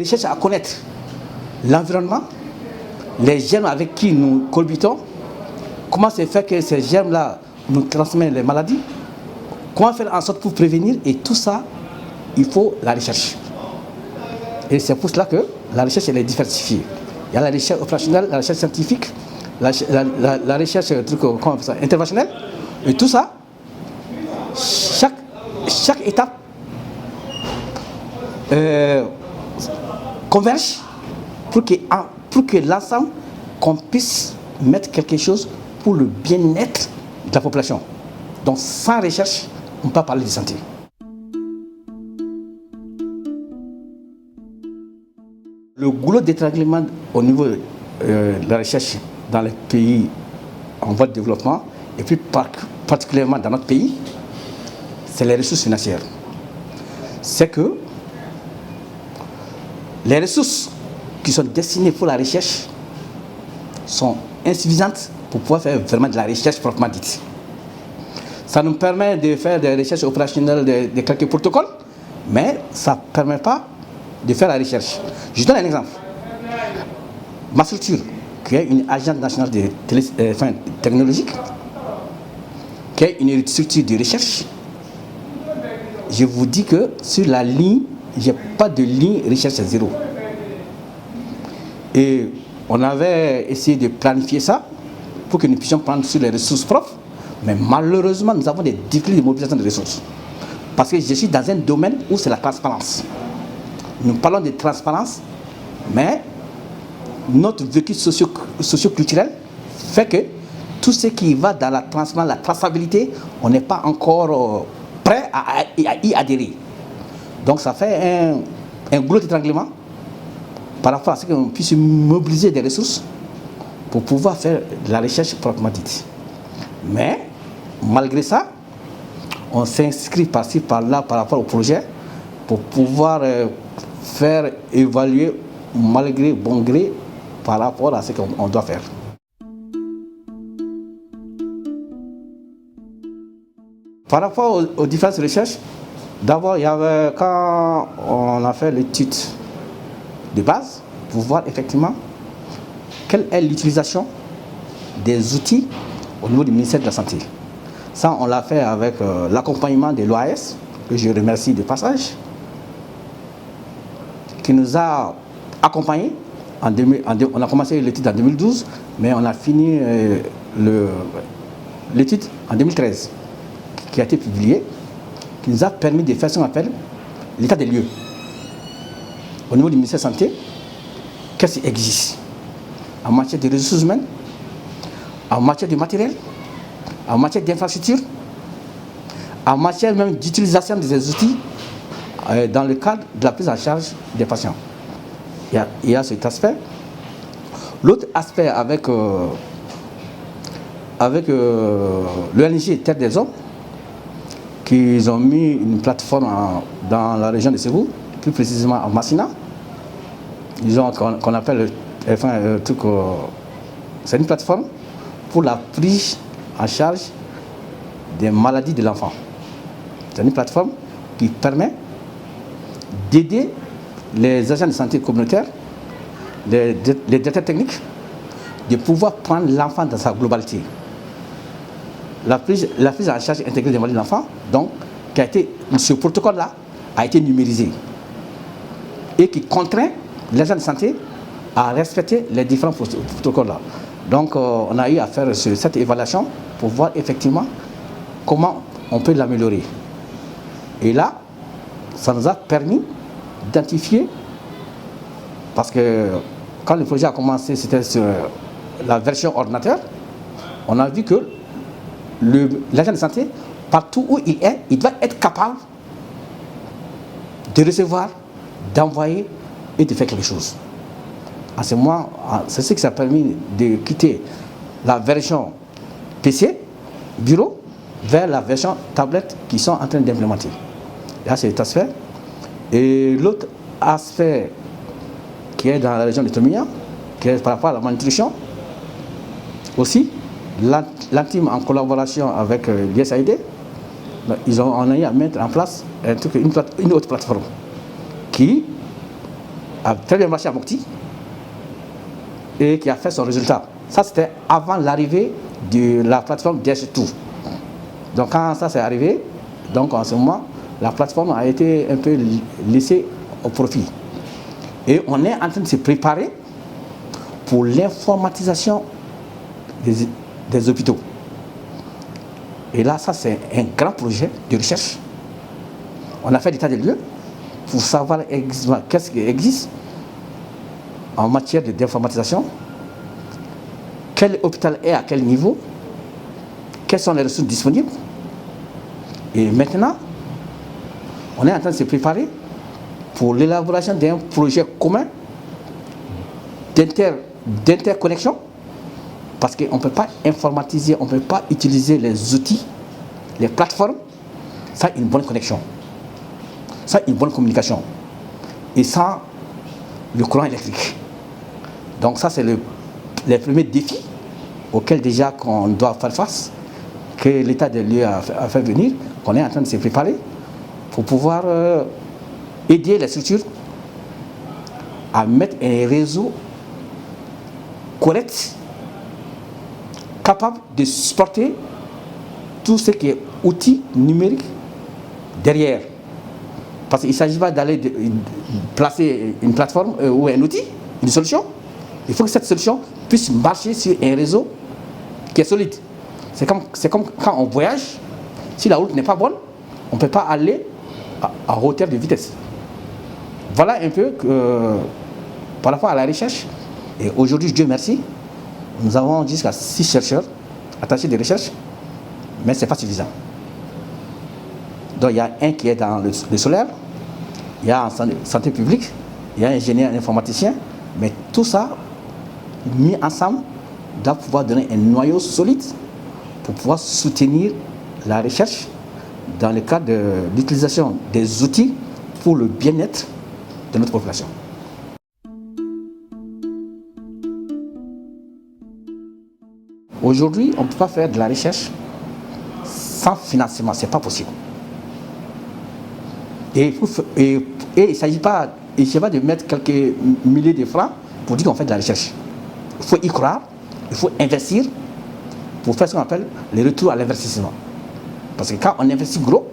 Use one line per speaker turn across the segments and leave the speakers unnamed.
Ils cherchent à connaître l'environnement, les germes avec qui nous cohabitons, comment c'est fait que ces germes-là nous transmettent les maladies, comment faire en sorte pour prévenir, et tout ça, il faut la recherche. Et c'est pour cela que la recherche elle est diversifiée. Il y a la recherche opérationnelle, la recherche scientifique, la recherche interventionnelle, et tout ça, chaque étape converge pour que l'ensemble, qu'on puisse mettre quelque chose pour le bien-être de la population. Donc sans recherche, on ne peut pas parler de santé. Le goulot d'étranglement au niveau de la recherche dans les pays en voie de développement, et plus particulièrement dans notre pays, c'est les ressources financières. C'est que les ressources qui sont destinées pour la recherche sont insuffisantes pour pouvoir faire vraiment de la recherche proprement dite. Ça nous permet de faire des recherches opérationnelles de quelques protocoles, mais ça ne permet pas de faire la recherche. Je donne un exemple. Ma structure, qui est une agence nationale de technologique, qui est une structure de recherche, je vous dis que sur la ligne, il n'y a pas de ligne recherche à zéro. Et on avait essayé de planifier ça pour que nous puissions prendre sur les ressources propres, mais malheureusement, nous avons des difficultés de mobilisation de ressources. Parce que je suis dans un domaine où c'est la transparence. Nous parlons de transparence, mais notre vécu socio-culturel fait que tout ce qui va dans la transparence, la traçabilité, on n'est pas encore prêt à y adhérer. Donc ça fait un goulot d'étranglement par rapport à ce qu'on puisse mobiliser des ressources pour pouvoir faire de la recherche proprement dite. Mais malgré ça, on s'inscrit par-ci par-là par rapport au projet pour pouvoir faire évaluer malgré bon gré par rapport à ce qu'on doit faire. Par rapport aux différentes recherches, d'abord, il y avait, quand on a fait l'étude de base, pour voir effectivement quelle est l'utilisation des outils au niveau du ministère de la Santé. Ça, on l'a fait avec l'accompagnement de l'OAS, que je remercie de passage, qui nous a accompagnés. On a commencé l'étude en 2012, mais on a fini l'étude en 2013, qui a été publiée, qui nous a permis de faire ce qu'on appelle l'état des lieux. Au niveau du ministère de la Santé, qu'est-ce qui existe en matière de ressources humaines, en matière de matériel, en matière d'infrastructure, en matière même d'utilisation de ces outils dans le cadre de la prise en charge des patients. Il y a cet aspect. L'autre aspect avec l'ONG Terre des Hommes, qu'ils ont mis une plateforme dans la région de Ségou, plus précisément à Massina. Ils ont qu'on appelle c'est une plateforme pour la prise en charge des maladies de l'enfant. C'est une plateforme qui permet d'aider les agents de santé communautaires, les directeurs techniques, de pouvoir prendre l'enfant dans sa globalité. La prise en charge intégrée des maladies de l'enfant, donc, ce protocole-là a été numérisé et qui contraint les agents de santé à respecter les différents protocoles-là. Donc, on a eu à faire cette évaluation pour voir effectivement comment on peut l'améliorer. Et là, ça nous a permis d'identifier, parce que quand le projet a commencé, c'était sur la version ordinateur, on a vu que l'agent de santé, partout où il est, il doit être capable de recevoir, d'envoyer et de faire quelque chose. En ce moment, c'est ce qui s'est permis de quitter la version PC, bureau, vers la version tablette qui sont en train d'implémenter. Là, c'est cet aspect. Et l'autre aspect qui est dans la région de Tomia, qui est par rapport à la malnutrition, aussi, l'ANTIM en collaboration avec l'USAID, on a eu à mettre en place une autre plateforme qui a très bien marché à Mopti et qui a fait son résultat. Ça, c'était avant l'arrivée de la plateforme DS2. Donc quand ça s'est arrivé, donc en ce moment, la plateforme a été un peu laissée au profit. Et on est en train de se préparer pour l'informatisation des hôpitaux. Et là, ça c'est un grand projet de recherche. On a fait l'état des lieux pour savoir qu'est-ce qui existe en matière d'informatisation, quel hôpital est à quel niveau, quelles sont les ressources disponibles. Et maintenant, on est en train de se préparer pour l'élaboration d'un projet commun d'interconnexion, parce qu'on ne peut pas informatiser, on ne peut pas utiliser les outils, les plateformes, sans une bonne connexion, sans une bonne communication et sans le courant électrique. Donc ça, c'est les premiers défis auxquels déjà qu'on doit faire face, que l'état des lieux a fait venir, qu'on est en train de se préparer pour pouvoir aider les structures à mettre un réseau correct, capable de supporter tout ce qui est outils numériques derrière. Parce qu'il ne s'agit pas d'aller placer une plateforme ou un outil, une solution. Il faut que cette solution puisse marcher sur un réseau qui est solide. C'est comme quand on voyage, si la route n'est pas bonne, on ne peut pas aller à hauteur de vitesse. Voilà un peu par rapport à la recherche. Et aujourd'hui, Dieu merci, nous avons jusqu'à 6 chercheurs attachés de recherche, mais ce n'est pas suffisant. Donc il y a un qui est dans le solaire, il y a en santé publique, il y a un ingénieur informaticien, mais tout ça, mis ensemble, doit pouvoir donner un noyau solide pour pouvoir soutenir la recherche dans le cadre de l'utilisation des outils pour le bien-être de notre population. Aujourd'hui, on ne peut pas faire de la recherche sans financement, ce n'est pas possible. Et il ne s'agit pas de mettre quelques milliers de francs pour dire qu'on fait de la recherche. Il faut y croire, il faut investir pour faire ce qu'on appelle le retour à l'investissement. Parce que quand on investit gros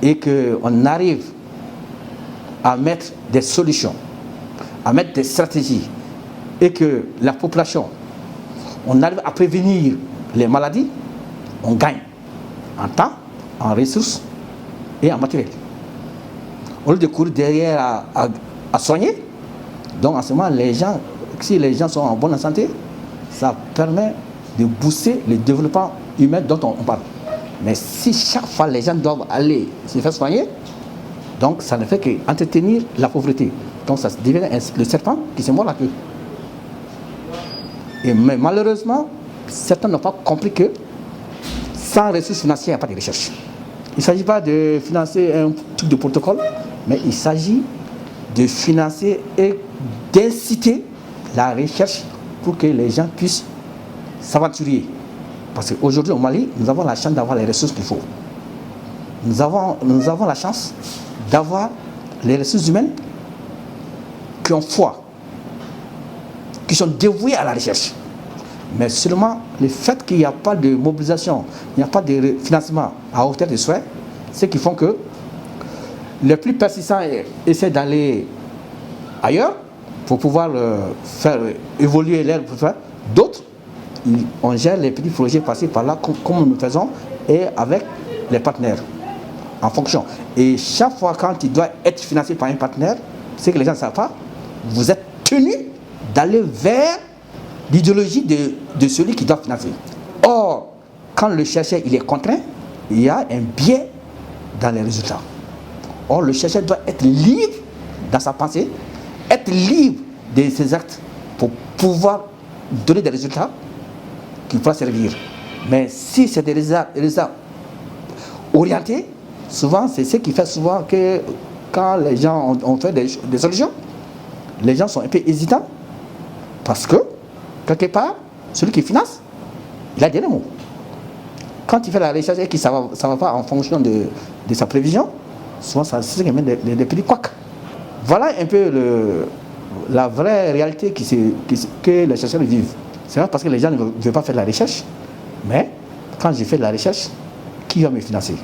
et qu'on arrive à mettre des solutions, à mettre des stratégies et que la population, on arrive à prévenir les maladies, on gagne en temps, en ressources et en matériel. Au lieu de courir derrière à soigner, donc en ce moment, si les gens sont en bonne santé, ça permet de booster le développement humain dont on parle. Mais si chaque fois les gens doivent aller se faire soigner, donc ça ne fait qu'entretenir la pauvreté. Donc ça devient le serpent qui se mord la queue. Mais malheureusement, certains n'ont pas compris que sans ressources financières, il n'y a pas de recherche. Il ne s'agit pas de financer un truc de protocole, mais il s'agit de financer et d'inciter la recherche pour que les gens puissent s'aventurer. Parce qu'aujourd'hui au Mali, nous avons la chance d'avoir les ressources qu'il faut. Nous avons la chance d'avoir les ressources humaines qui ont foi, qui sont dévouées à la recherche. Mais seulement le fait qu'il n'y a pas de mobilisation, il n'y a pas de financement à hauteur de souhait, c'est qui font que les plus persistants essaient d'aller ailleurs pour pouvoir faire évoluer l'air. D'autres, on gère les petits projets passés par là comme nous faisons et avec les partenaires en fonction. Et chaque fois quand il doit être financé par un partenaire, c'est que les gens ne savent pas, vous êtes tenu d'aller vers l'idéologie de celui qui doit financer. Or, quand le chercheur il est contraint, il y a un biais dans les résultats. Or, le chercheur doit être libre dans sa pensée, être libre de ses actes pour pouvoir donner des résultats qui pourra servir. Mais si c'est des résultats orientés, souvent c'est ce qui fait souvent que quand les gens ont fait des solutions, les gens sont un peu hésitants parce que quelque part, celui qui finance, il a des mots. Quand il fait la recherche et que ça va pas en fonction de sa prévision, souvent c'est ce qui met des petits couacs. Voilà un peu la vraie réalité que les chercheurs vivent. C'est parce que les gens ne veulent pas faire de la recherche, mais quand j'ai fait de la recherche, qui va me financer?